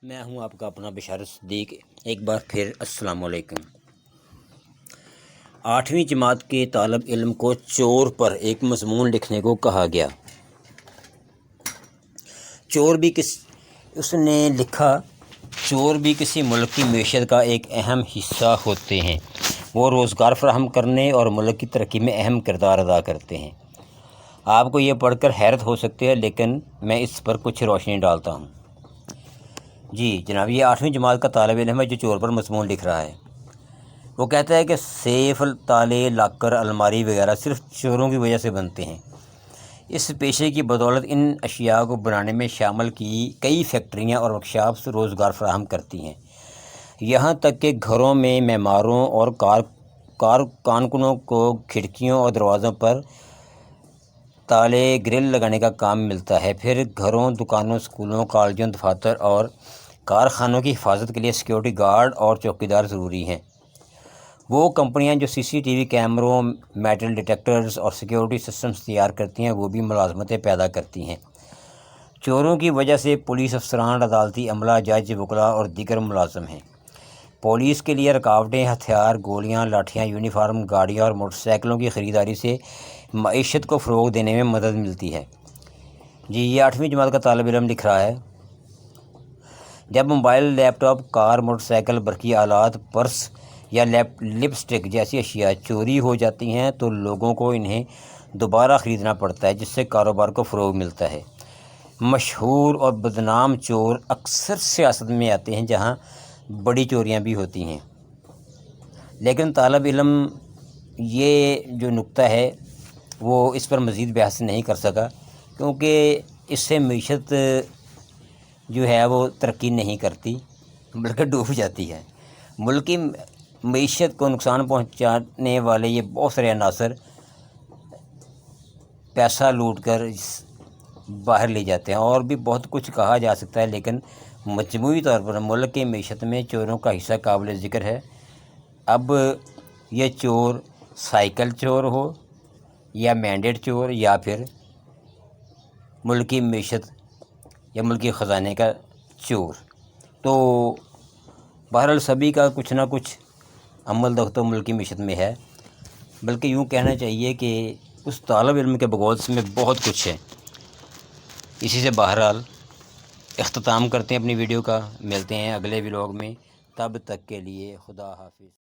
میں ہوں آپ کا اپنا بشارت صدیق۔ ایک بار پھر السلام علیکم۔ 8ویں جماعت کے طالب علم کو چور پر ایک مضمون لکھنے کو کہا گیا۔ اس نے لکھا، چور بھی کسی ملک کی معیشت کا ایک اہم حصہ ہوتے ہیں۔ وہ روزگار فراہم کرنے اور ملک کی ترقی میں اہم کردار ادا کرتے ہیں۔ آپ کو یہ پڑھ کر حیرت ہو سکتی ہے، لیکن میں اس پر کچھ روشنی ڈالتا ہوں۔ جی جناب، یہ 8ویں جماعت کا طالب علم ہے جو چور پر مضمون لکھ رہا ہے۔ وہ کہتا ہے کہ سیف، تالے، لاکر، الماری وغیرہ صرف چوروں کی وجہ سے بنتے ہیں۔ اس پیشے کی بدولت ان اشیاء کو بنانے میں شامل کی کئی فیکٹریاں اور ورکشاپس روزگار فراہم کرتی ہیں، یہاں تک کہ گھروں میں معماروں اور کارکنوں کو کھڑکیوں اور دروازوں پر تالے، گرل لگانے کا کام ملتا ہے۔ پھر گھروں، دکانوں، اسکولوں، کالجوں، دفاتر اور کارخانوں کی حفاظت کے لیے سیکیورٹی گارڈ اور چوکیدار ضروری ہیں۔ وہ کمپنیاں جو CCTV کیمروں، میٹل ڈیٹیکٹرز اور سیکیورٹی سسٹمز تیار کرتی ہیں، وہ بھی ملازمتیں پیدا کرتی ہیں۔ چوروں کی وجہ سے پولیس افسران، عدالتی عملہ، جج، وکلاء اور دیگر ملازم ہیں۔ پولیس کے لیے رکاوٹیں، ہتھیار، گولیاں، لاٹھیاں، یونیفارم، گاڑیاں اور موٹر سائیکلوں کی خریداری سے معیشت کو فروغ دینے میں مدد ملتی ہے۔ جی، یہ 8ویں جماعت کا طالب علم لکھ رہا ہے۔ جب موبائل، لیپ ٹاپ، کار، موٹر سائیکل، برقی آلات، پرس یا لپسٹک جیسی اشیاء چوری ہو جاتی ہیں تو لوگوں کو انہیں دوبارہ خریدنا پڑتا ہے، جس سے کاروبار کو فروغ ملتا ہے۔ مشہور اور بدنام چور اکثر سیاست میں آتے ہیں، جہاں بڑی چوریاں بھی ہوتی ہیں۔ لیکن طالب علم یہ جو نکتہ ہے وہ اس پر مزید بحث نہیں کر سکا، کیونکہ اس سے معیشت جو ہے وہ ترقی نہیں کرتی بلکہ ڈوب جاتی ہے۔ ملک کی معیشت کو نقصان پہنچانے والے یہ بہت سارے عناصر پیسہ لوٹ کر باہر لے جاتے ہیں، اور بھی بہت کچھ کہا جا سکتا ہے، لیکن مجموعی طور پر ملک کی معیشت میں چوروں کا حصہ قابل ذکر ہے۔ اب یہ چور سائیکل چور ہو یا مینڈیٹ چور یا پھر ملکی معیشت یا ملکی خزانے کا چور، تو بہرحال سبھی کا کچھ نہ کچھ عمل دخت ملکی معیشت میں ہے، بلکہ یوں کہنا چاہیے کہ اس طالب علم کے بقول میں بہت کچھ ہے۔ اسی سے بہرحال اختتام کرتے ہیں اپنی ویڈیو کا، ملتے ہیں اگلے ولاگ میں، تب تک کے لیے خدا حافظ۔